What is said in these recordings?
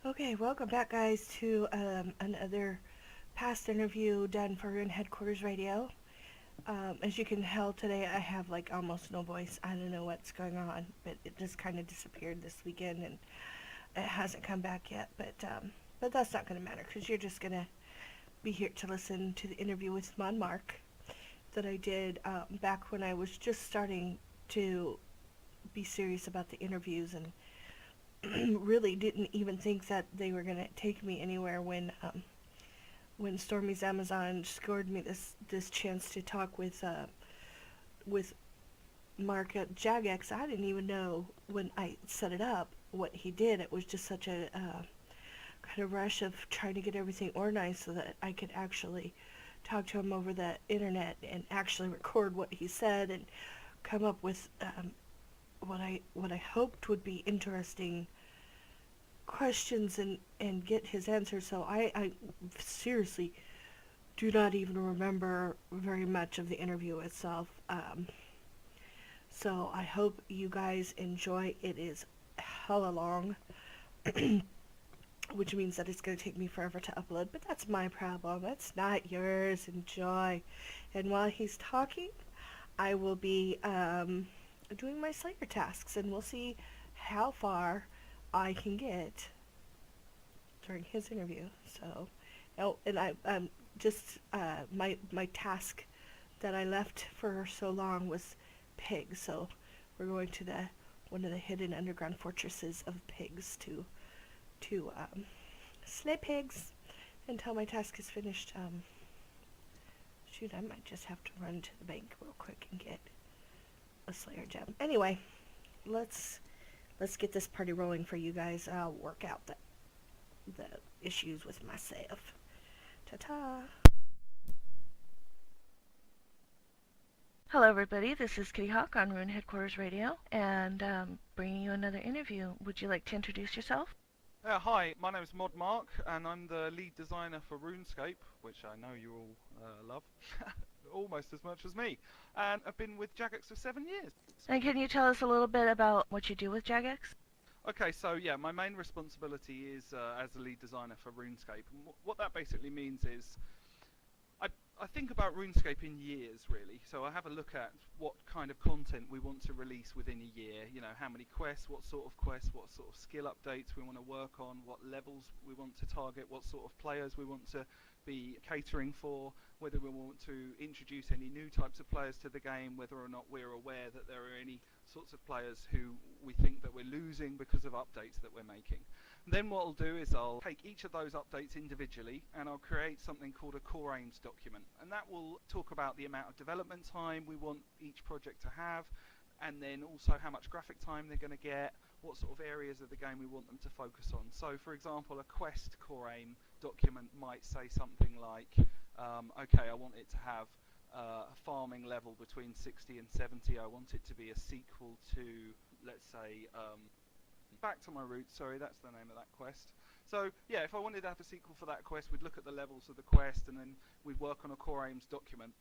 Okay, welcome back, guys, to another past interview done for Rune Headquarters Radio. As you can tell, today I have like almost no voice. I don't know what's going on, but it just kind of disappeared this weekend and it hasn't come back yet. But that's not going to matter because you're just going to be here to listen to the interview with Mark that I did back when I was just starting to be serious about the interviews and really didn't even think that they were going to take me anywhere when Stormy's Amazon scored me this chance to talk with Mark at Jagex. I didn't even know when I set it up what he did. It was just such a kind of rush of trying to get everything organized so that I could actually talk to him over the internet and actually record what he said and come up with what I hoped would be interesting questions and get his answers. So I seriously do not even remember very much of the interview itself. So I hope you guys enjoy. It is hella long, which means that it's going to take me forever to upload, but that's my problem. That's not yours. Enjoy. And while he's talking, I will be doing my Slayer tasks, and we'll see how far I can get during his interview. So, oh, and I just my task that I left for so long was pigs. So we're going to the one of the hidden underground fortresses of pigs to slay pigs until my task is finished. Shoot, I might just have to run to the bank real quick and get a Slayer gem. Anyway, let's get this party rolling for you guys. I'll work out the issues with myself. Ta-ta! Hello, everybody. This is Kitty Hawk on Rune Headquarters Radio, and bringing you another interview. Would you like to introduce yourself? Hi, my name is Mod Mark, and I'm the lead designer for RuneScape, which I know you all love, almost as much as me. And I've been with Jagex for 7 years. And can you tell us a little bit about what you do with Jagex? Okay, so yeah, my main responsibility is as the lead designer for RuneScape. And what that basically means is I think about RuneScape in years, really. So I have a look at what kind of content we want to release within a year. You know, how many quests, what sort of skill updates we want to work on, what levels we want to target, what sort of players we want to be catering for, whether we want to introduce any new types of players to the game, whether or not we're aware that there are any sorts of players who we think that we're losing because of updates that we're making. Then what I'll do is I'll take each of those updates individually and I'll create something called a core aims document, and that will talk about the amount of development time we want each project to have, and then also how much graphic time they're going to get, what sort of areas of the game we want them to focus on. So for example, a quest core aim document might say something like, okay, I want it to have a farming level between 60 and 70. I want it to be a sequel to, let's say, Back to My Roots, sorry, that's the name of that quest. So yeah, if I wanted to have a sequel for that quest, we'd look at the levels of the quest and then we'd work on a core aims document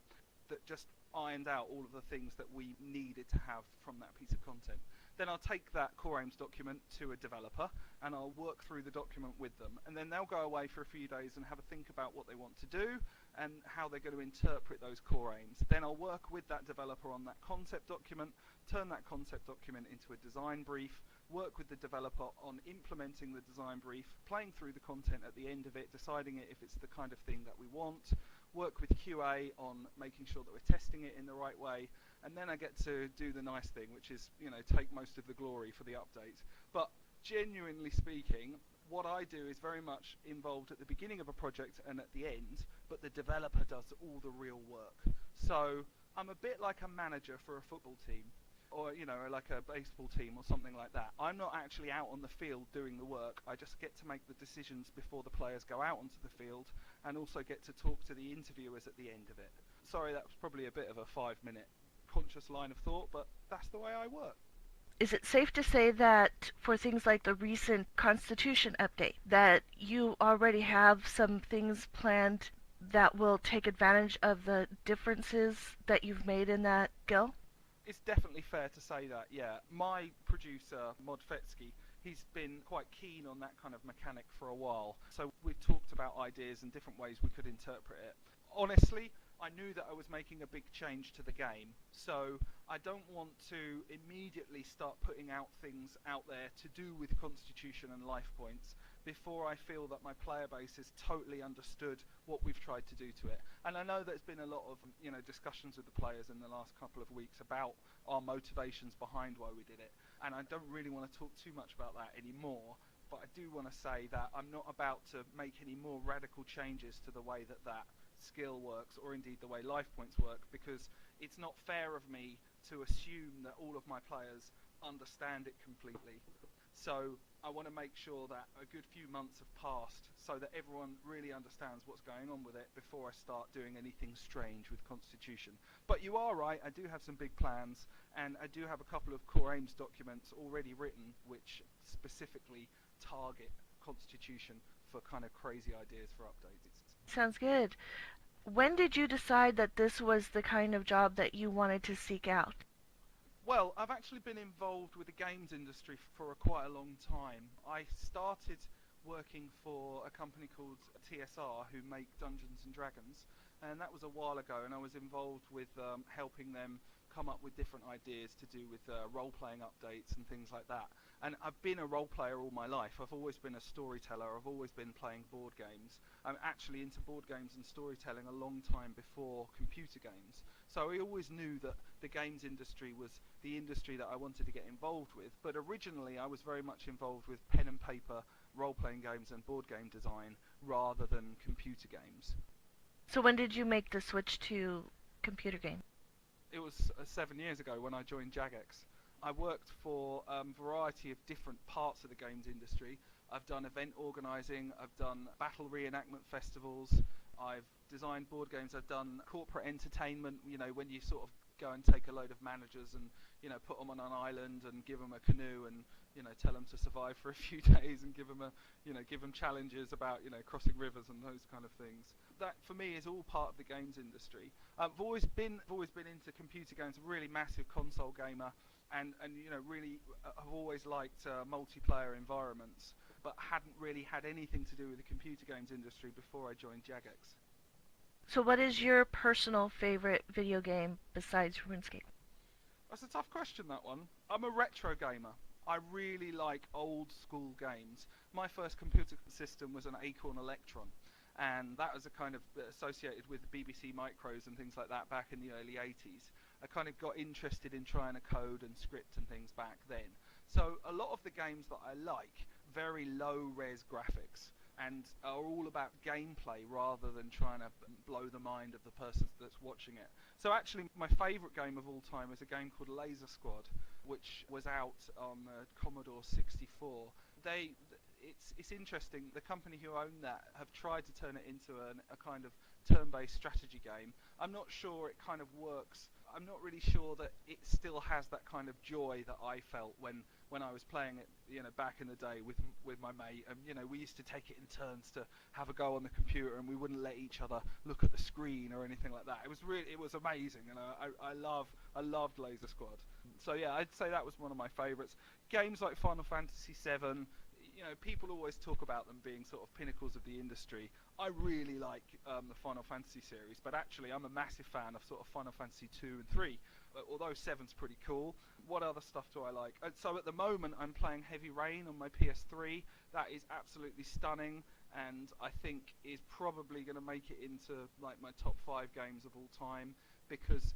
that just ironed out all of the things that we needed to have from that piece of content. Then I'll take that core aims document to a developer and I'll work through the document with them, and then they'll go away for a few days and have a think about what they want to do and how they're going to interpret those core aims. Then I'll work with that developer on that concept document, turn that concept document into a design brief, work with the developer on implementing the design brief, playing through the content at the end of it, deciding if it's the kind of thing that we want, work with QA on making sure that we're testing it in the right way, and then I get to do the nice thing, which is, you know, take most of the glory for the update. But genuinely speaking, what I do is very much involved at the beginning of a project and at the end, but the developer does all the real work. So I'm a bit like a manager for a football team, or, you know, like a baseball team or something like that. I'm not actually out on the field doing the work. I just get to make the decisions before the players go out onto the field, and also get to talk to the interviewers at the end of it. Sorry, that was probably a bit of a 5-minute conscious line of thought, but that's the way I work. Is it safe to say that for things like the recent Constitution update, that you already have some things planned that will take advantage of the differences that you've made in that skill? It's definitely fair to say that, yeah. My producer, Mod Fetsky, he's been quite keen on that kind of mechanic for a while. So we've talked about ideas and different ways we could interpret it. Honestly, I knew that I was making a big change to the game, so I don't want to immediately start putting out things out there to do with constitution and life points before I feel that my player base has totally understood what we've tried to do to it. And I know there's been a lot of discussions with the players in the last couple of weeks about our motivations behind why we did it, and I don't really want to talk too much about that anymore. But I do want to say that I'm not about to make any more radical changes to the way that skill works, or indeed the way life points work, because it's not fair of me to assume that all of my players understand it completely. So I want to make sure that a good few months have passed so that everyone really understands what's going on with it before I start doing anything strange with Constitution. But you are right, I do have some big plans, and I do have a couple of core aims documents already written which specifically target Constitution for kind of crazy ideas for updates. Sounds good. When did you decide that this was the kind of job that you wanted to seek out? Well, I've actually been involved with the games industry for quite a long time. I started working for a company called TSR, who make Dungeons and Dragons, and that was a while ago, and I was involved with helping them come up with different ideas to do with role-playing updates and things like that. And I've been a role player all my life. I've always been a storyteller. I've always been playing board games. I'm actually into board games and storytelling a long time before computer games. So I always knew that the games industry was the industry that I wanted to get involved with. But originally I was very much involved with pen and paper role-playing games and board game design rather than computer games. So when did you make the switch to computer game? It was 7 years ago when I joined Jagex. I worked for a variety of different parts of the games industry. I've done event organising, I've done battle reenactment festivals, I've designed board games, I've done corporate entertainment, when you sort of go and take a load of managers and, put them on an island and give them a canoe and, tell them to survive for a few days and give them challenges about, crossing rivers and those kind of things. That for me is all part of the games industry. I've always been into computer games, a really massive console gamer, and really have always liked multiplayer environments, but hadn't really had anything to do with the computer games industry before I joined Jagex. So what is your personal favorite video game besides RuneScape? That's a tough question, that one. I'm a retro gamer. I really like old school games. My first computer system was an Acorn Electron, and that was a kind of associated with BBC Micros and things like that back in the early 80s. I kind of got interested in trying to code and script and things back then. So a lot of the games that I like, very low res graphics, and are all about gameplay rather than trying to blow the mind of the person that's watching it. So actually my favourite game of all time is a game called Laser Squad, which was out on Commodore 64. It's interesting, the company who own that have tried to turn it into a kind of turn-based strategy game. I'm not sure it kind of works. I'm not really sure that it still has that kind of joy that I felt when I was playing it, back in the day with my mate. And we used to take it in turns to have a go on the computer, and we wouldn't let each other look at the screen or anything like that. It was amazing, and I loved Laser Squad. So yeah, I'd say that was one of my favourites. Games like Final Fantasy VII. People always talk about them being sort of pinnacles of the industry. I really like the Final Fantasy series, but actually I'm a massive fan of sort of Final Fantasy 2 and 3, although 7's pretty cool. What other stuff do I like? So at the moment I'm playing Heavy Rain on my PS3. That is absolutely stunning, and I think is probably going to make it into like my top 5 games of all time, because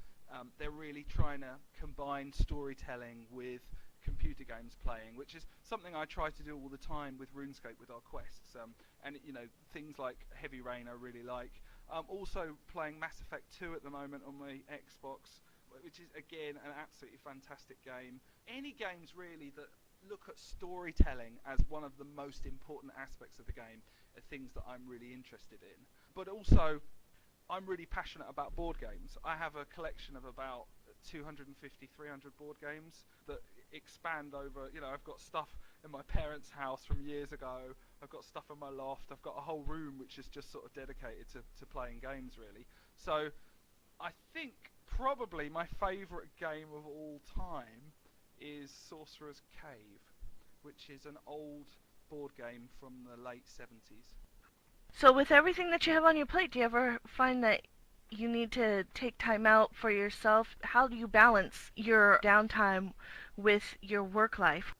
they're really trying to combine storytelling with computer games playing, which is something I try to do all the time with RuneScape with our quests, and things like Heavy Rain I really like. Also playing Mass Effect 2 at the moment on my Xbox, which is again an absolutely fantastic game. Any games really that look at storytelling as one of the most important aspects of the game are things that I'm really interested in. But also I'm really passionate about board games. I have a collection of about 250, 300 board games that expand over, I've got stuff in my parents' house from years ago, I've got stuff in my loft, I've got a whole room which is just sort of dedicated to playing games really. So I think probably my favourite game of all time is Sorcerer's Cave. which is an old board game from the late 70s. So with everything that you have on your plate, do you ever find that you need to take time out for yourself? How do you balance your downtime with your work life?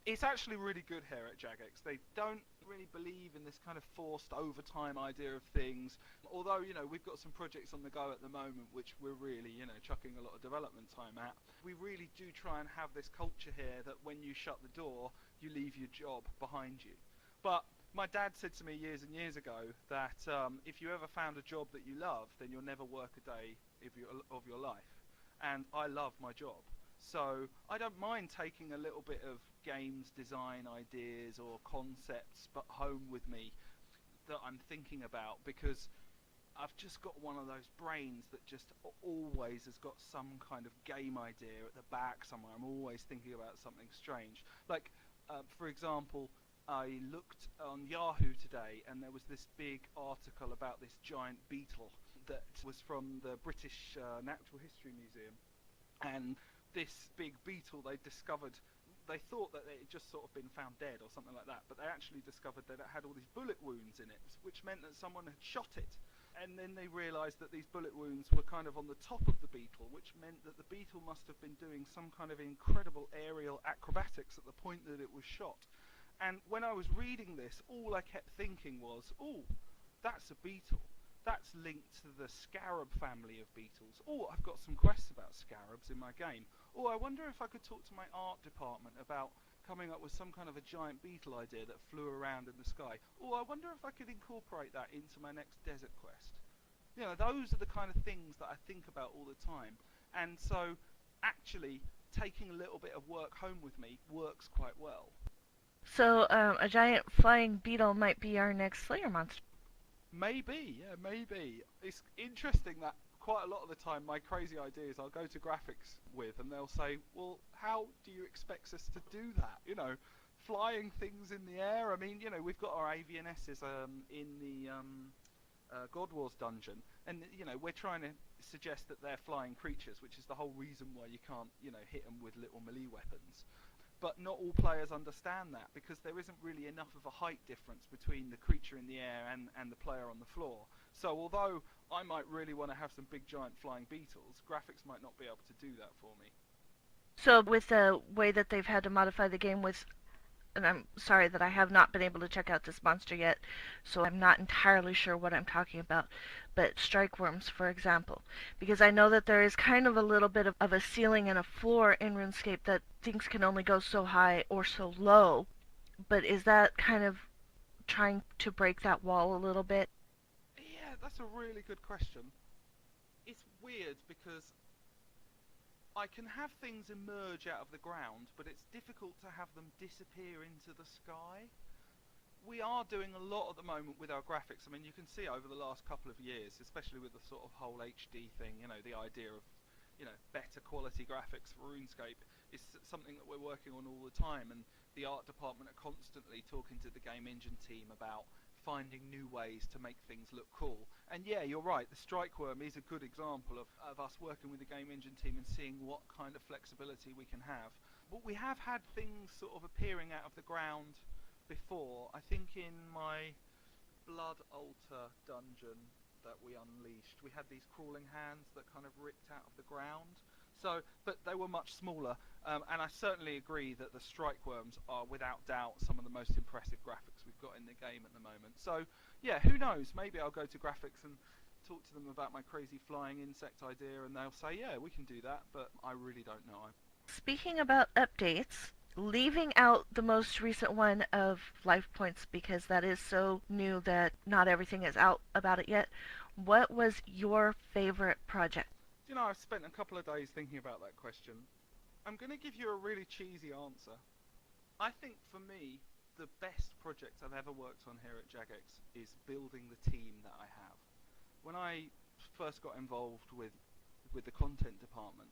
It's actually really good here at Jagex. They don't really believe in this kind of forced overtime idea of things. Although, we've got some projects on the go at the moment which we're really, chucking a lot of development time at. We really do try and have this culture here that when you shut the door, you leave your job behind you. But my dad said to me years and years ago that if you ever found a job that you love, then you'll never work a day of your life. And I love my job. So I don't mind taking a little bit of games design ideas or concepts but home with me that I'm thinking about, because I've just got one of those brains that just always has got some kind of game idea at the back somewhere. I'm always thinking about something strange. Like, for example, I looked on Yahoo today and there was this big article about this giant beetle that was from the British Natural History Museum. And this big beetle they discovered, they thought that it had just sort of been found dead or something like that, but they actually discovered that it had all these bullet wounds in it, which meant that someone had shot it. And then they realised that these bullet wounds were kind of on the top of the beetle, which meant that the beetle must have been doing some kind of incredible aerial acrobatics at the point that it was shot. And when I was reading this, all I kept thinking was, oh, that's a beetle. That's linked to the scarab family of beetles. Oh, I've got some quests about scarabs in my game. Oh, I wonder if I could talk to my art department about coming up with some kind of a giant beetle idea that flew around in the sky. Oh, I wonder if I could incorporate that into my next desert quest. Those are the kind of things that I think about all the time. And so, actually, taking a little bit of work home with me works quite well. So a giant flying beetle might be our next Slayer monster. Maybe, yeah, maybe. It's interesting that quite a lot of the time my crazy ideas I'll go to graphics with and they'll say, well, how do you expect us to do that? Flying things in the air. I mean, we've got our AVNSs in the God Wars dungeon, and we're trying to suggest that they're flying creatures, which is the whole reason why you can't, hit them with little melee weapons. But not all players understand that, because there isn't really enough of a height difference between the creature in the air and the player on the floor. So although I might really want to have some big giant flying beetles, graphics might not be able to do that for me. So with the way that they've had to modify the game with, and I'm sorry that I have not been able to check out this monster yet, so I'm not entirely sure what I'm talking about, but Strikeworms, for example, because I know that there is kind of a little bit of a ceiling and a floor in RuneScape, that things can only go so high or so low, but is that kind of trying to break that wall a little bit? Yeah, that's a really good question. It's weird because I can have things emerge out of the ground, but it's difficult to have them disappear into the sky. We are doing a lot at the moment with our graphics. I mean, you can see over the last couple of years, especially with the sort of whole HD thing, the idea of, better quality graphics for RuneScape is something that we're working on all the time, and the art department are constantly talking to the game engine team about finding new ways to make things look cool. And yeah, you're right, the Strikeworm is a good example of us working with the game engine team and seeing what kind of flexibility we can have. But we have had things sort of appearing out of the ground before. I think in my Blood Altar dungeon that we unleashed, we had these crawling hands that kind of ripped out of the ground. So, but they were much smaller, and I certainly agree that the Strikeworms are without doubt some of the most impressive graphics we've got in the game at the moment. So, yeah, who knows? Maybe I'll go to graphics and talk to them about my crazy flying insect idea, and they'll say, yeah, we can do that, but I really don't know. Speaking about updates, leaving out the most recent one of Life Points because that is so new that not everything is out about it yet, what was your favorite project? I've spent a couple of days thinking about that question. I'm going to give you a really cheesy answer. I think for me, the best project I've ever worked on here at Jagex is building the team that I have. When I first got involved with the content department,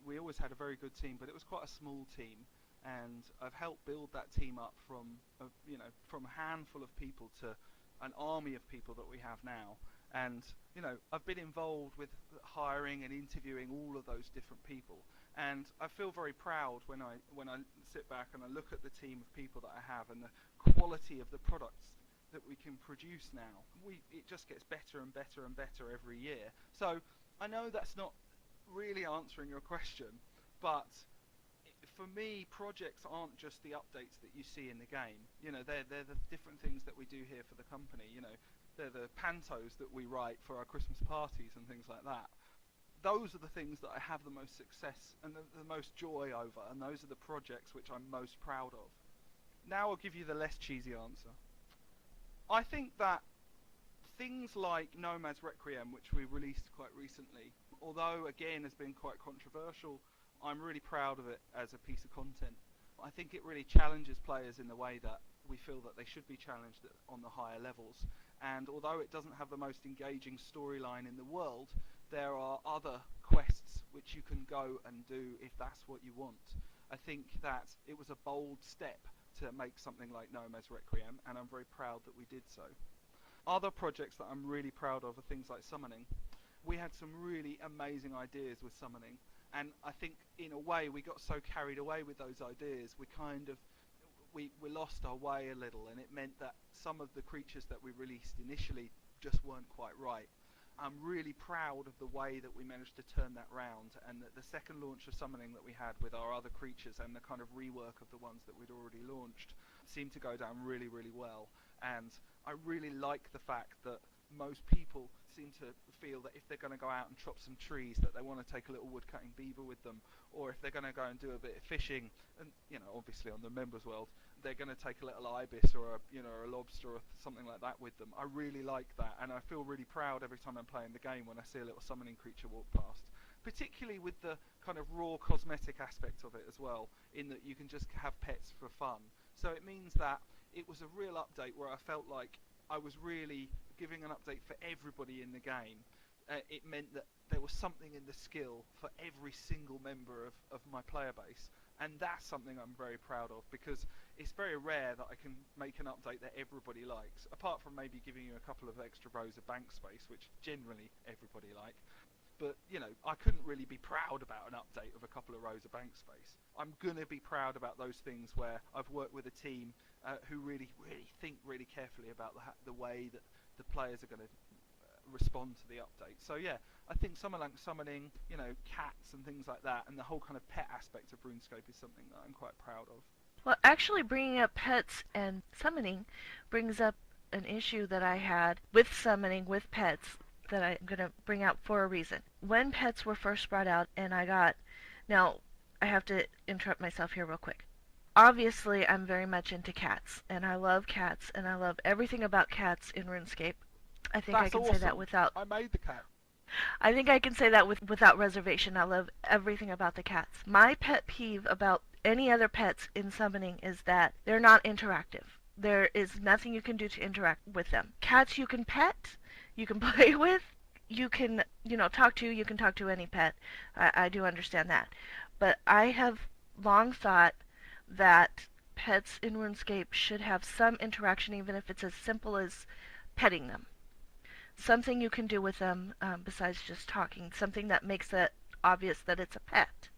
we always had a very good team, but it was quite a small team, and I've helped build that team up from from a handful of people to an army of people that we have now. And I've been involved with hiring and interviewing all of those different people, And I feel very proud when I sit back and I look at the team of people that I have and the quality of the products that we can produce now. It just gets better and better and better every year. So I know that's not really answering your question, but for me, projects aren't just the updates that you see in the game. You know, they're the different things that we do here for the company. You know, they're the pantos that we write for our Christmas parties and things like that. Those are the things that I have the most success and the most joy over, and those are the projects which I'm most proud of. Now I'll give you the less cheesy answer. I think that things like Nomad's Requiem, which we released quite recently, although again has been quite controversial, I'm really proud of it as a piece of content. I think it really challenges players in the way that we feel that they should be challenged on the higher levels. And although it doesn't have the most engaging storyline in the world, there are other quests which you can go and do if that's what you want. I think that it was a bold step to make something like Nomad's Requiem, and I'm very proud that we did so. Other projects that I'm really proud of are things like summoning. We had some really amazing ideas with summoning, and I think in a way we got so carried away with those ideas we lost our way a little, and it meant that some of the creatures that we released initially just weren't quite right. I'm really proud of the way that we managed to turn that round, and that the second launch of summoning that we had with our other creatures and the kind of rework of the ones that we'd already launched seemed to go down really, really well. And I really like the fact that most people seem to feel that if they're going to go out and chop some trees, that they want to take a little woodcutting beaver with them, or if they're going to go and do a bit of fishing, and obviously on the members world, they're going to take a little ibis or a lobster or something like that with them. I really like that, and I feel really proud every time I'm playing the game when I see a little summoning creature walk past, particularly with the kind of raw cosmetic aspect of it as well, in that you can just have pets for fun. So it means that it was a real update where I felt like I was really giving an update for everybody in the game. It meant that there was something in the skill for every single member of my player base, and that's something I'm very proud of, because it's very rare that I can make an update that everybody likes, apart from maybe giving you a couple of extra rows of bank space, which generally everybody like. But, I couldn't really be proud about an update of a couple of rows of bank space. I'm going to be proud about those things where I've worked with a team who really, really think really carefully about the way that the players are going to respond to the update. So yeah, I think something like summoning, cats and things like that, and the whole kind of pet aspect of RuneScape is something that I'm quite proud of. Well, actually, bringing up pets and summoning brings up an issue that I had with summoning with pets that I'm going to bring out for a reason. When pets were first brought out, now I have to interrupt myself here real quick. Obviously, I'm very much into cats, and I love cats, and I love everything about cats in RuneScape. I think That's I can awesome. say that without. I made the cat. I think I can say that without reservation. I love everything about the cats. My pet peeve about any other pets in summoning is that they're not interactive. There is nothing you can do to interact with them. Cats you can pet, you can play with, you can, talk to. You can talk to any pet. I do understand that. But I have long thought that pets in RuneScape should have some interaction, even if it's as simple as petting them. Something you can do with them besides just talking. Something that makes it obvious that it's a pet.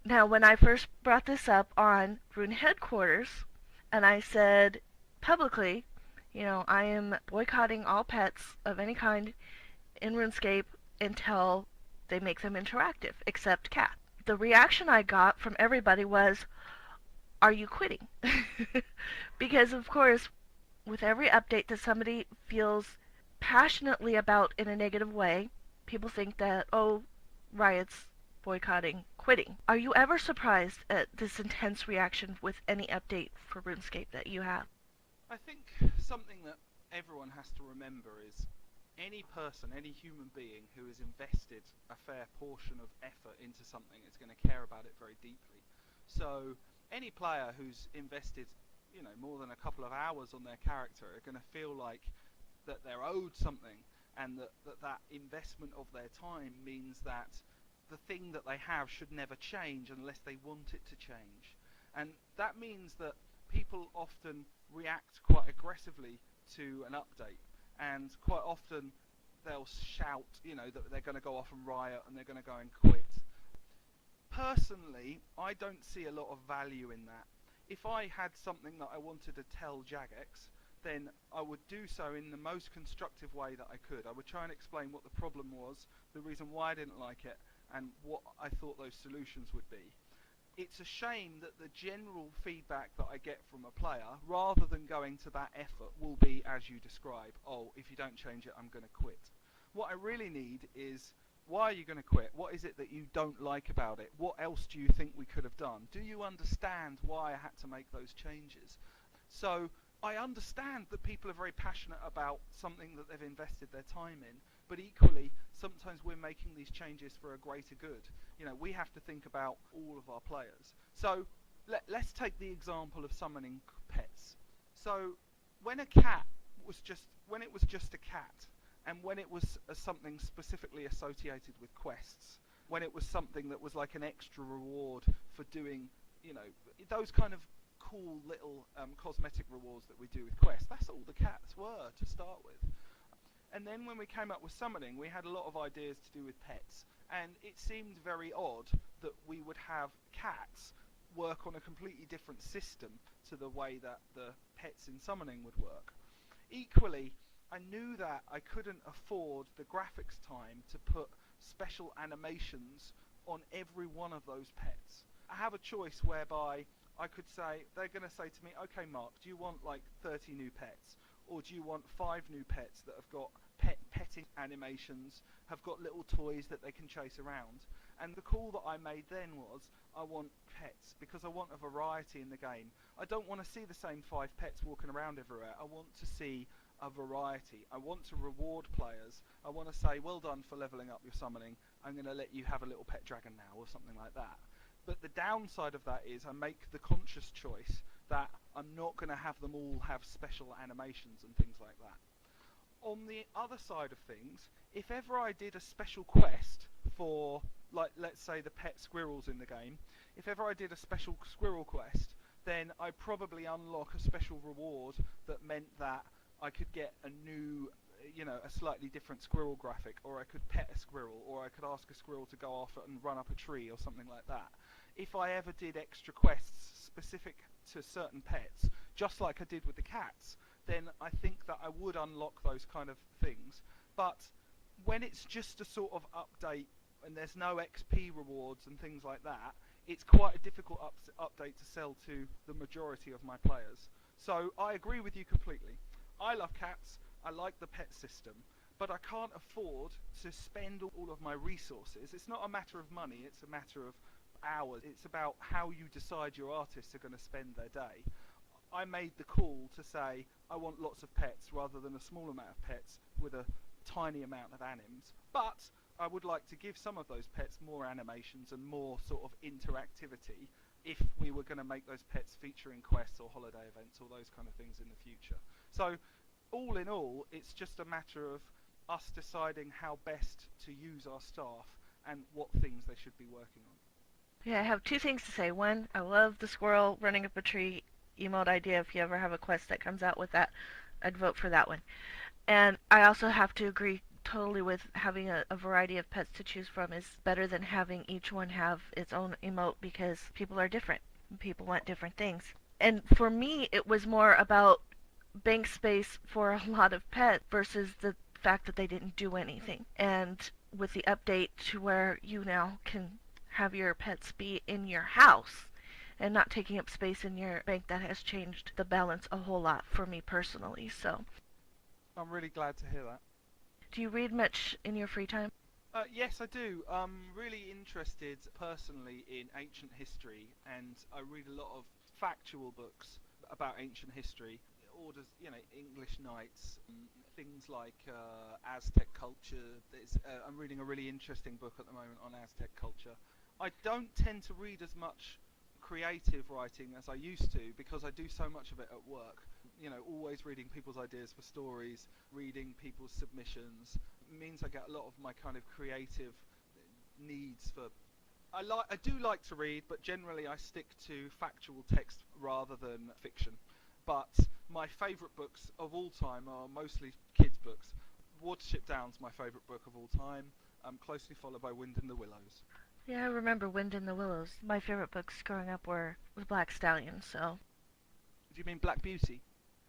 Now, when I first brought this up on Rune Headquarters, and I said publicly, I am boycotting all pets of any kind in RuneScape until they make them interactive, except cat. The reaction I got from everybody was, are you quitting? Because, of course, with every update that somebody feels passionately about in a negative way, people think that, Riot's boycotting, quitting. Are you ever surprised at this intense reaction with any update for RuneScape that you have? I think something that everyone has to remember is any person, any human being who has invested a fair portion of effort into something is going to care about it very deeply. So any player who's invested, more than a couple of hours on their character are going to feel like that they're owed something, and that investment of their time means that the thing that they have should never change unless they want it to change. And that means that people often react quite aggressively to an update, and quite often they'll shout, that they're going to go off and riot and they're going to go and quit. Personally, I don't see a lot of value in that. If I had something that I wanted to tell Jagex, then I would do so in the most constructive way that I could. I would try and explain what the problem was, the reason why I didn't like it, and what I thought those solutions would be. It's a shame that the general feedback that I get from a player, rather than going to that effort, will be as you describe. Oh, if you don't change it, I'm going to quit. What I really need is, why are you going to quit? What is it that you don't like about it? What else do you think we could have done? Do you understand why I had to make those changes? So I understand that people are very passionate about something that they've invested their time in, but equally, sometimes we're making these changes for a greater good. You know, we have to think about all of our players. So let's take the example of summoning pets. So when it was just a cat, and when it was something specifically associated with quests, when it was something that was like an extra reward for doing, you know, those kind of cool little cosmetic rewards that we do with quests, that's all the cats were to start with. And then when we came up with summoning, we had a lot of ideas to do with pets, and it seemed very odd that we would have cats work on a completely different system to the way that the pets in summoning would work. Equally, I knew that I couldn't afford the graphics time to put special animations on every one of those pets. I have a choice whereby I could say, they're going to say to me, okay Mark, do you want like 30 new pets? Or do you want 5 new pets that have got petting animations, have got little toys that they can chase around? And the call that I made then was, I want pets, because I want a variety in the game. I don't want to see the same 5 pets walking around everywhere. I want to see a variety. I want to reward players. I want to say, well done for leveling up your summoning. I'm going to let you have a little pet dragon now, or something like that. But the downside of that is I make the conscious choice that I'm not going to have them all have special animations and things like that. On the other side of things, if ever I did a special quest for, like, let's say the pet squirrels in the game, if ever I did a special squirrel quest, then I'd probably unlock a special reward that meant that I could get a new, you know, a slightly different squirrel graphic, or I could pet a squirrel, or I could ask a squirrel to go off and run up a tree or something like that. If I ever did extra quests specific to certain pets, just like I did with the cats, then I think that I would unlock those kind of things. But when it's just a sort of update and there's no XP rewards and things like that, it's quite a difficult update to sell to the majority of my players. So I agree with you completely. I love cats, I like the pet system, but I can't afford to spend all of my resources. It's not a matter of money, it's a matter of hours. It's about how you decide your artists are going to spend their day. I made the call to say I want lots of pets rather than a small amount of pets with a tiny amount of anims, but I would like to give some of those pets more animations and more sort of interactivity if we were going to make those pets feature in quests or holiday events or those kind of things in the future. So all in all, it's just a matter of us deciding how best to use our staff and what things they should be working on. Yeah, I have 2 things to say. One, I love the squirrel running up a tree emote idea. If you ever have a quest that comes out with that, I'd vote for that one. And I also have to agree totally with having a variety of pets to choose from is better than having each one have its own emote, because people are different. People want different things. And for me, it was more about bank space for a lot of pets versus the fact that they didn't do anything. And with the update to where you now can have your pets be in your house and not taking up space in your bank, that has changed the balance a whole lot for me personally. So I'm really glad to hear that. do you read much in your free time? Yes, I do. I'm really interested personally in ancient history, and I read a lot of factual books about ancient history. Orders, you know, English knights, things like Aztec culture. I'm reading a really interesting book at the moment on Aztec culture. I don't tend to read as much creative writing as I used to because I do so much of it at work. You know, always reading people's ideas for stories, reading people's submissions, means I get a lot of my kind of creative needs for... I do like to read, but generally I stick to factual text rather than fiction. But my favourite books of all time are mostly kids' books. Watership Down's my favourite book of all time, closely followed by Wind in the Willows. Yeah, I remember Wind in the Willows. My favorite books growing up were Black Stallion, so. Do you mean Black Beauty?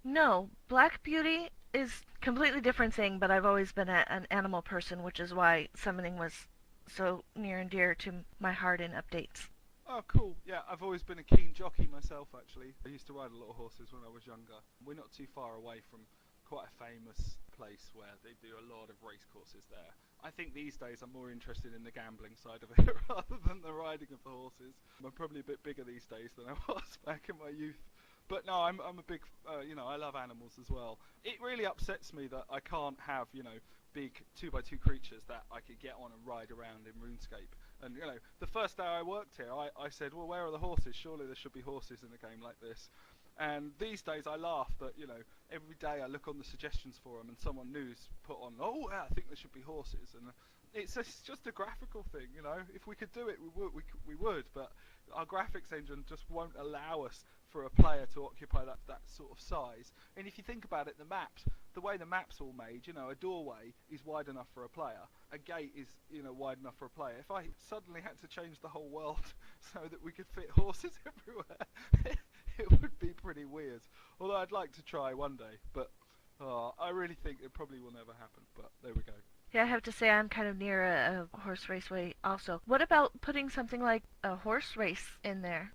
No, Black Beauty is completely different thing, but I've always been an animal person, which is why summoning was so near and dear to my heart in updates. Oh, cool. Yeah, I've always been a keen jockey myself, actually. I used to ride a lot of horses when I was younger. We're not too far away from quite a famous place where they do a lot of race courses there. I think these days I'm more interested in the gambling side of it rather than the riding of the horses. I'm probably a bit bigger these days than I was back in my youth. But no, I'm a big, I love animals as well. It really upsets me that I can't have, big 2x2 creatures that I could get on and ride around in RuneScape. And, the first day I worked here, I said, well, where are the horses? Surely there should be horses in a game like this. And these days I laugh that, every day I look on the suggestions forum and someone new's put on, oh, yeah, I think there should be horses. And it's just a graphical thing, If we could do it, we would, but our graphics engine just won't allow us for a player to occupy that sort of size. And if you think about it, the way the map's all made, a doorway is wide enough for a player, a gate is, wide enough for a player. If I suddenly had to change the whole world so that we could fit horses everywhere, it would be pretty weird. Although I'd like to try one day, but I really think it probably will never happen, but there we go. Yeah, I have to say I'm kind of near a horse raceway also. What about putting something like a horse race in there?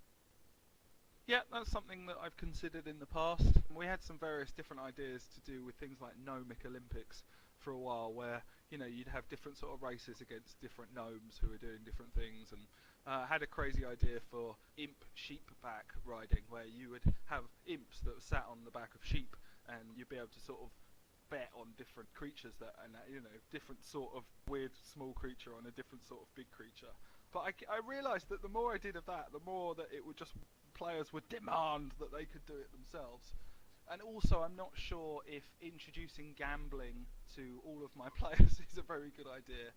Yeah, that's something that I've considered in the past. We had some various different ideas to do with things like gnomic Olympics for a while, where you'd have different sort of races against different gnomes who are doing different things, and had a crazy idea for imp sheepback riding, where you would have imps that sat on the back of sheep, and you'd be able to sort of bet on different creatures different sort of weird small creature on a different sort of big creature. But I realised that the more I did of that, the more that it would just players would demand that they could do it themselves. And also, I'm not sure if introducing gambling to all of my players is a very good idea.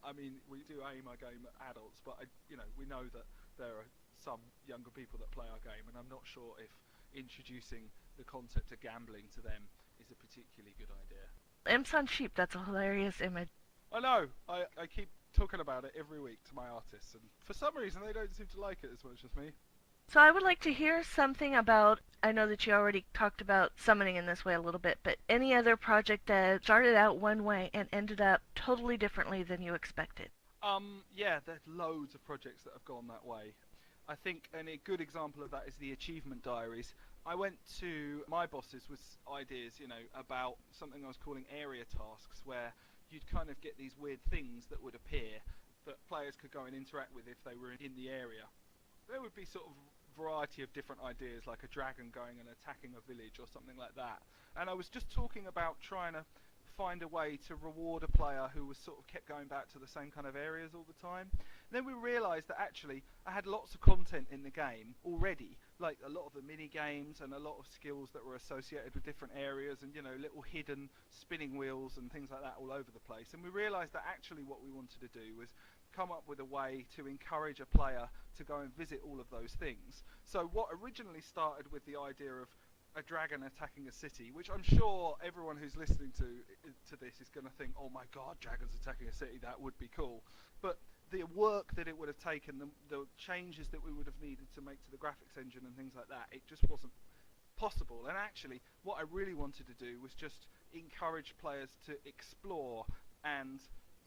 I mean, we do aim our game at adults, but we know that there are some younger people that play our game, and I'm not sure if introducing the concept of gambling to them is a particularly good idea. Imps on sheep, that's a hilarious image. I know. I keep talking about it every week to my artists, and for some reason they don't seem to like it as much as me. So I would like to hear something about, I know that you already talked about summoning in this way a little bit, but any other project that started out one way and ended up totally differently than you expected? Yeah, there's loads of projects that have gone that way. I think, and a good example of that is the achievement diaries. I went to my bosses with ideas, about something I was calling area tasks, where you'd kind of get these weird things that would appear that players could go and interact with if they were in the area. There would be sort of variety of different ideas, like a dragon going and attacking a village or something like that. And I was just talking about trying to find a way to reward a player who was sort of kept going back to the same kind of areas all the time. And then we realised that actually I had lots of content in the game already, like a lot of the mini games and a lot of skills that were associated with different areas, and little hidden spinning wheels and things like that all over the place. And we realised that actually what we wanted to do was come up with a way to encourage a player to go and visit all of those things. So what originally started with the idea of a dragon attacking a city, which I'm sure everyone who's listening to this is going to think, oh my god, dragons attacking a city, that would be cool. But the work that it would have taken, the changes that we would have needed to make to the graphics engine and things like that, it just wasn't possible. And actually, what I really wanted to do was just encourage players to explore and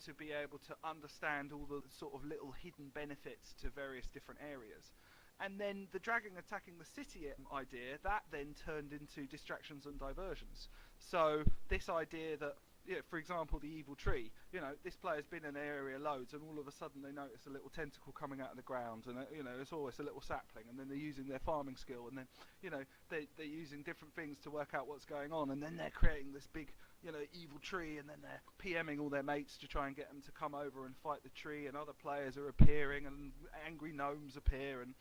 to be able to understand all the sort of little hidden benefits to various different areas. And then the dragon attacking the city idea, that then turned into distractions and diversions. So this idea that, for example, the evil tree, this player's been in an area loads, and all of a sudden they notice a little tentacle coming out of the ground, and it's always a little sapling, and then they're using their farming skill, and then they're using different things to work out what's going on, and then they're creating this big evil tree, and then they're PMing all their mates to try and get them to come over and fight the tree, and other players are appearing, and angry gnomes appear, and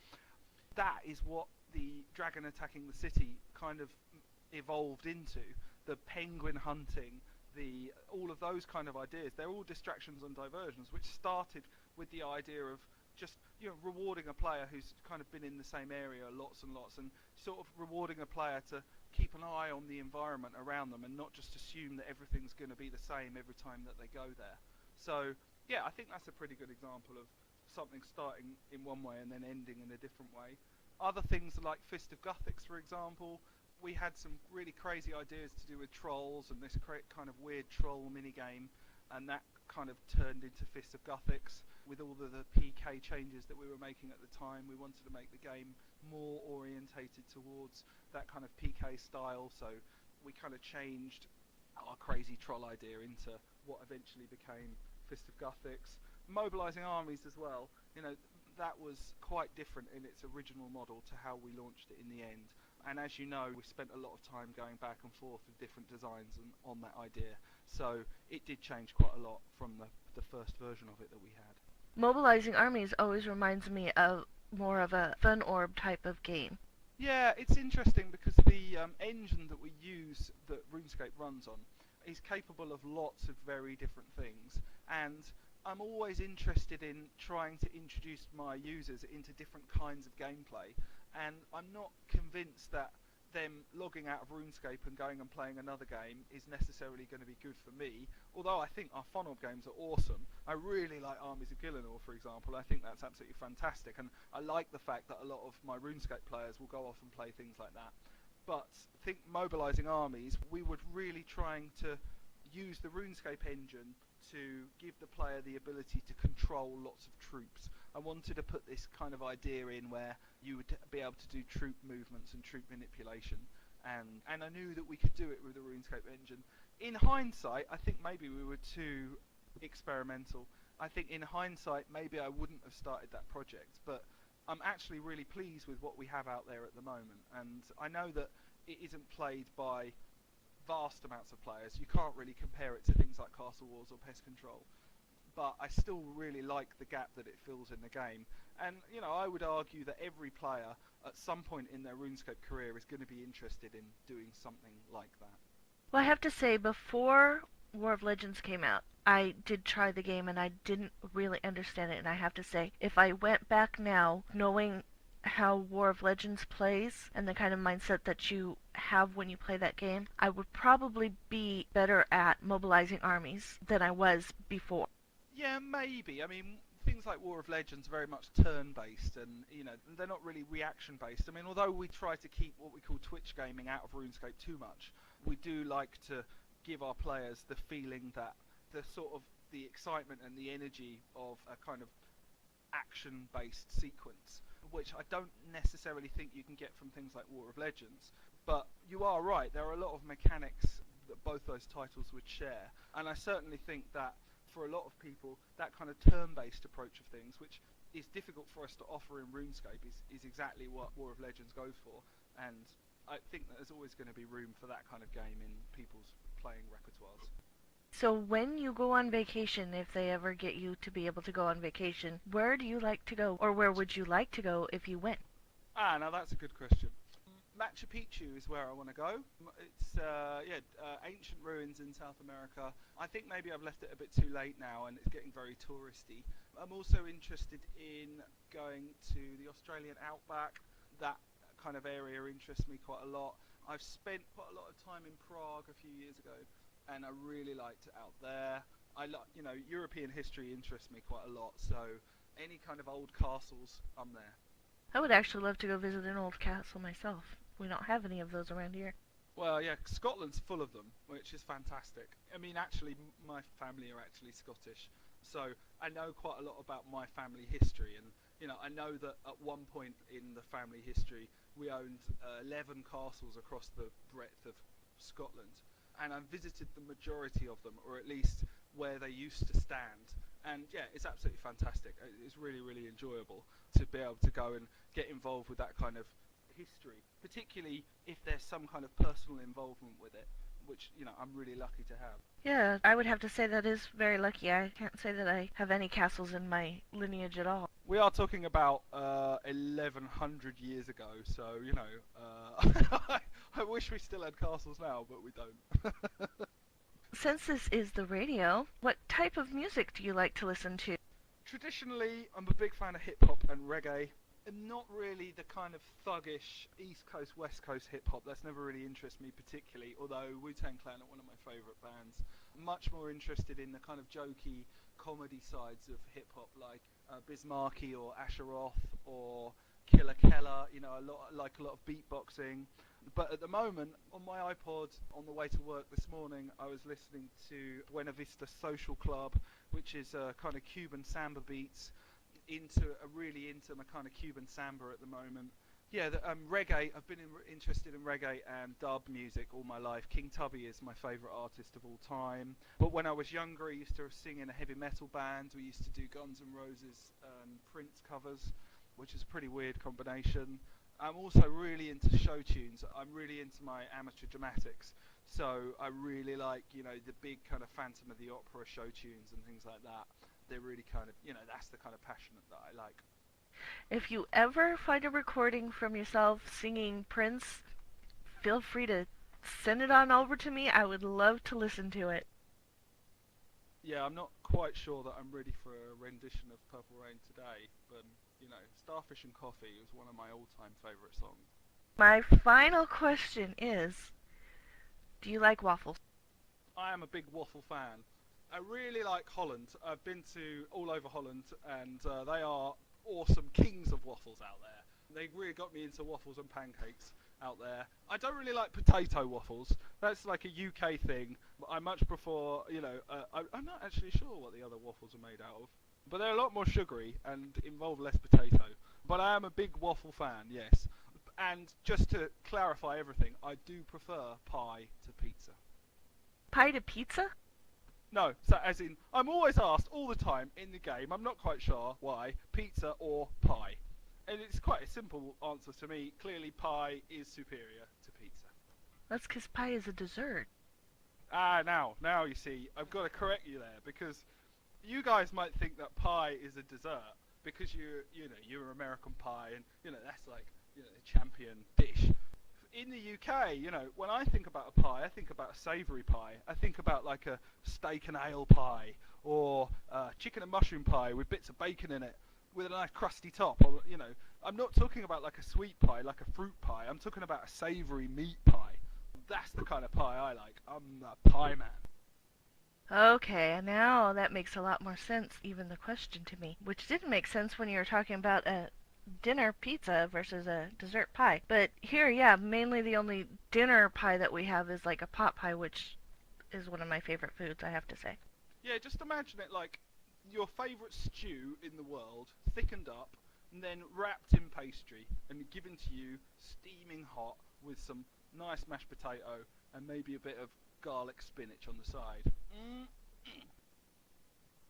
that is what the dragon attacking the city kind of evolved into. The penguin hunting, all of those kind of ideas, they're all distractions and diversions, which started with the idea of just rewarding a player who's kind of been in the same area lots and lots, and sort of rewarding a player to keep an eye on the environment around them and not just assume that everything's going to be the same every time that they go there. So yeah, I think that's a pretty good example of something starting in one way and then ending in a different way. Other things like Fist of Guthix, for example, we had some really crazy ideas to do with trolls and this kind of weird troll minigame, and that kind of turned into Fist of Guthix. With all of the PK changes that we were making at the time, we wanted to make the game more orientated towards that kind of PK style, so we kind of changed our crazy troll idea into what eventually became Fist of Guthix. Mobilizing armies as well, you know, that was quite different in its original model to how we launched it in the end. And as you know, we spent a lot of time going back and forth with different designs on that idea, so it did change quite a lot from the first version of it that we had. Mobilizing armies always reminds me of more of a fun orb type of game. Yeah, it's interesting because the engine that we use, that RuneScape runs on, is capable of lots of very different things, and I'm always interested in trying to introduce my users into different kinds of gameplay, and I'm not convinced that them logging out of RuneScape and going and playing another game is necessarily going to be good for me, although I think our fun orb games are awesome. I really like Armies of Gillinor, for example. I think that's absolutely fantastic, and I like the fact that a lot of my RuneScape players will go off and play things like that. But I think mobilizing armies, we were really trying to use the RuneScape engine to give the player the ability to control lots of troops. I wanted to put this kind of idea in where you would be able to do troop movements and troop manipulation, and I knew that we could do it with the RuneScape engine. In hindsight, I think maybe we were too experimental. I think in hindsight, maybe I wouldn't have started that project, but I'm actually really pleased with what we have out there at the moment, and I know that it isn't played by vast amounts of players. You can't really compare it to things like Castle Wars or Pest Control, but I still really like the gap that it fills in the game. And you know, I would argue that every player at some point in their RuneScape career is going to be interested in doing something like that. Well, I have to say, before War of Legends came out, I did try the game and I didn't really understand it, and I have to say, if I went back now, knowing how War of Legends plays and the kind of mindset that you have when you play that game, I would probably be better at mobilizing armies than I was before. Yeah, maybe. I mean, things like War of Legends are very much turn-based, and you know, they're not really reaction-based. I mean, although we try to keep what we call Twitch gaming out of RuneScape too much, we do like to give our players the feeling that the excitement and the energy of a kind of action-based sequence, which I don't necessarily think you can get from things like War of Legends. But you are right, there are a lot of mechanics that both those titles would share, and I certainly think that for a lot of people, that kind of turn-based approach of things, which is difficult for us to offer in RuneScape, is exactly what War of Legends goes for, and I think that there's always going to be room for that kind of game in people's playing repertoires. So when you go on vacation, if they ever get you to be able to go on vacation, where do you like to go, or where would you like to go if you went? Now that's a good question. Machu Picchu is where I want to go. It's ancient ruins in South America. I think maybe I've left it a bit too late now and it's getting very touristy. I'm also interested in going to the Australian outback. That kind of area interests me quite a lot. I've spent quite a lot of time in Prague a few years ago, and I really liked it out there. European history interests me quite a lot, so any kind of old castles, I'm there. I would actually love to go visit an old castle myself. We don't have any of those around here. Well, yeah, Scotland's full of them, which is fantastic. I mean, actually, my family are actually Scottish, so I know quite a lot about my family history, and you know, I know that at one point in the family history, we owned 11 castles across the breadth of Scotland, and I've visited the majority of them, or at least where they used to stand. And yeah, it's absolutely fantastic. It's really, really enjoyable to be able to go and get involved with that kind of history, particularly if there's some kind of personal involvement with it, which, you know, I'm really lucky to have. Yeah, I would have to say that is very lucky. I can't say that I have any castles in my lineage at all. We are talking about 1100 years ago, so, you know, I wish we still had castles now, but we don't. Since this is the radio, what type of music do you like to listen to? Traditionally, I'm a big fan of hip-hop and reggae. am not really the kind of thuggish East Coast, West Coast hip hop. That's never really interested me particularly, although Wu-Tang Clan are one of my favourite bands. I'm much more interested in the kind of jokey comedy sides of hip hop, like Bismarcky or Asheroth or Killer Keller, you know, a lot of beatboxing. But at the moment, on my iPod, on the way to work this morning, I was listening to Buena Vista Social Club, which is kind of Cuban samba beats, really into my kind of Cuban samba at the moment. Yeah, reggae. I've been interested in reggae and dub music all my life. King Tubby is my favourite artist of all time. But when I was younger, I used to sing in a heavy metal band. We used to do Guns N' Roses and Prince covers, which is a pretty weird combination. I'm also really into show tunes. I'm really into my amateur dramatics. So I really like, you know, the big kind of Phantom of the Opera show tunes and things like that. They're really kind of, you know, that's the kind of passion that I like. If you ever find a recording from yourself singing Prince, feel free to send it on over to me. I would love to listen to it. Yeah, I'm not quite sure that I'm ready for a rendition of Purple Rain today, but, you know, Starfish and Coffee was one of my all-time favourite songs. My final question is, do you like waffles? I am a big waffle fan. I really like Holland. I've been to all over Holland, and they are awesome kings of waffles out there. They really got me into waffles and pancakes out there. I don't really like potato waffles. That's like a UK thing. I much prefer, you know, I'm not actually sure what the other waffles are made out of. But they're a lot more sugary and involve less potato. But I am a big waffle fan, yes. And just to clarify everything, I do prefer pie to pizza. Pie to pizza? No, so as in, I'm always asked all the time in the game, I'm not quite sure why, pizza or pie. And it's quite a simple answer to me. Clearly pie is superior to pizza. That's because pie is a dessert. Now you see, I've got to correct you there, because you guys might think that pie is a dessert, because you're American pie, and, you know, that's like, you know, the champion dish. In the UK, you know, when I think about a pie, I think about a savoury pie. I think about like a steak and ale pie, or chicken and mushroom pie with bits of bacon in it, with a nice crusty top. Or, you know, I'm not talking about like a sweet pie, like a fruit pie. I'm talking about a savoury meat pie. That's the kind of pie I like. I'm a pie man. Okay, now that makes a lot more sense, even the question to me. Which didn't make sense when you were talking about a dinner pizza versus a dessert pie. But here, yeah, mainly the only dinner pie that we have is like a pot pie, which is one of my favorite foods, I have to say. Yeah, just imagine it like your favourite stew in the world, thickened up, and then wrapped in pastry, and given to you steaming hot with some nice mashed potato, and maybe a bit of garlic spinach on the side.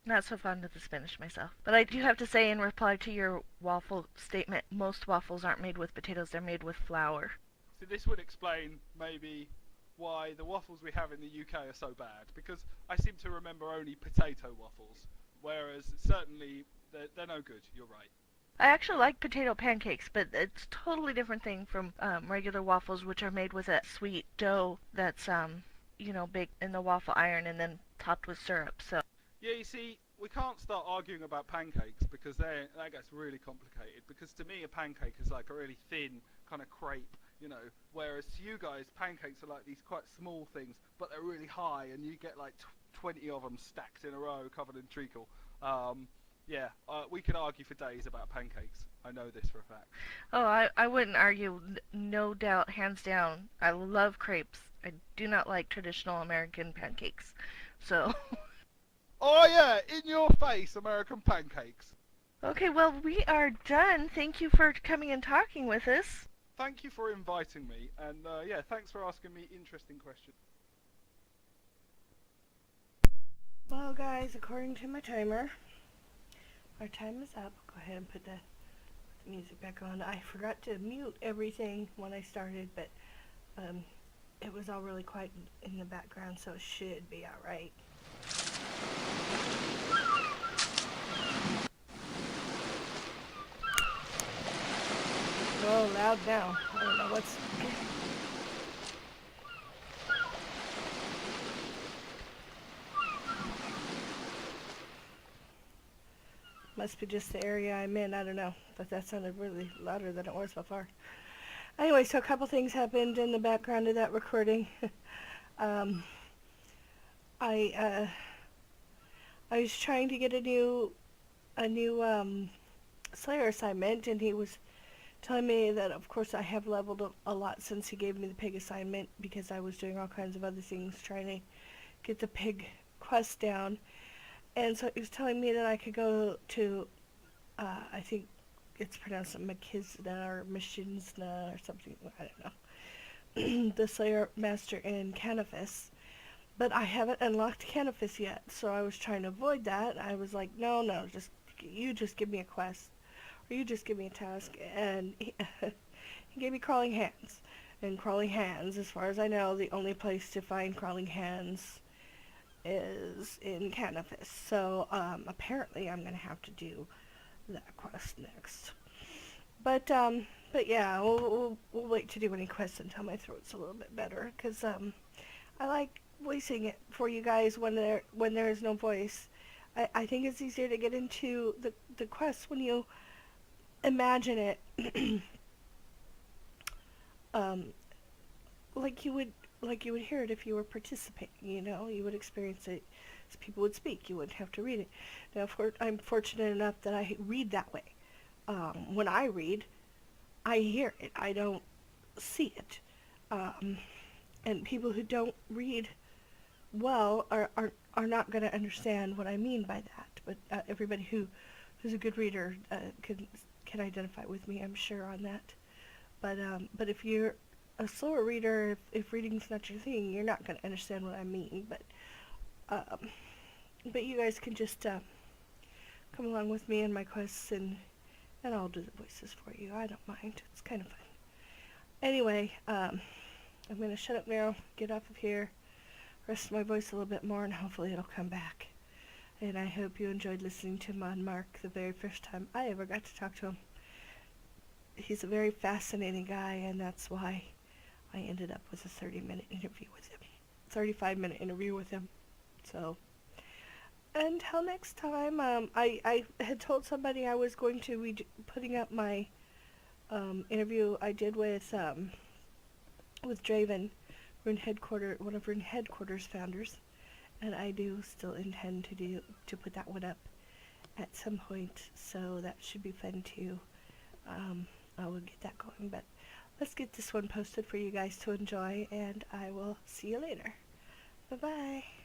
Not so fond of the spinach myself. But I do have to say, in reply to your waffle statement, most waffles aren't made with potatoes, they're made with flour. So this would explain maybe why the waffles we have in the UK are so bad, because I seem to remember only potato waffles, whereas certainly they're no good, you're right. I actually like potato pancakes, but it's a totally different thing from regular waffles, which are made with a sweet dough that's, you know, baked in the waffle iron and then topped with syrup, so... Yeah, you see, we can't start arguing about pancakes, because that gets really complicated, because to me a pancake is like a really thin kind of crepe, you know, whereas to you guys, pancakes are like these quite small things, but they're really high, and you get like 20 of them stacked in a row covered in treacle. We could argue for days about pancakes. I know this for a fact. Oh, I wouldn't argue. No doubt, hands down. I love crepes. I do not like traditional American pancakes. So... Oh yeah, in your face, American pancakes. Okay, well, we are done. Thank you for coming and talking with us. Thank you for inviting me, and yeah, thanks for asking me interesting questions. Well, guys, according to my timer, our time is up. Go ahead and put the music back on. I forgot to mute everything when I started, but it was all really quiet in the background, so it should be alright. Oh, loud now. I don't know what's... must be just the area I'm in. I don't know, but that sounded really louder than it was before. Anyway, so a couple things happened in the background of that recording. um, I I was trying to get a new Slayer assignment, and he was telling me that, of course, I have leveled a lot since he gave me the pig assignment, because I was doing all kinds of other things trying to get the pig quest down. And so he was telling me that I could go to, I think it's pronounced Makizna or Mishinsna or something, I don't know, the Slayer Master in Canifis. But I haven't unlocked Canifis yet, so I was trying to avoid that. I was like, no, you just give me a quest, or you just give me a task. And he gave me Crawling Hands. And Crawling Hands, as far as I know, the only place to find Crawling Hands is in Canifis. So apparently I'm gonna have to do that quest next. But yeah, we'll wait to do any quests until my throat's a little bit better, because I like voicing it for you guys when there is no voice. I think it's easier to get into the quest when you imagine it, um, like you would hear it if you were participating. You know, you would experience it as people would speak. You wouldn't have to read it. Now, I'm fortunate enough that I read that way. When I read, I hear it. I don't see it. And people who don't read well are not going to understand what I mean by that. But everybody who's a good reader can identify with me, I'm sure, on that. But if you're a slower reader, if reading's not your thing, you're not going to understand what I mean. But you guys can just come along with me in my quests, and I'll do the voices for you. I don't mind. It's kind of fun. Anyway, I'm going to shut up now, get off of here, rest my voice a little bit more, and hopefully it'll come back. And I hope you enjoyed listening to Mon Mark the very first time I ever got to talk to him. He's a very fascinating guy, and that's why I ended up with a 30-minute interview with him. 35-minute interview with him. So, until next time, I had told somebody I was going to be putting up my interview I did with Draven, one of Rune Headquarters founders, and I do still intend to put that one up at some point, so that should be fun too. I will get that going, but let's get this one posted for you guys to enjoy, and I will see you later. Bye-bye.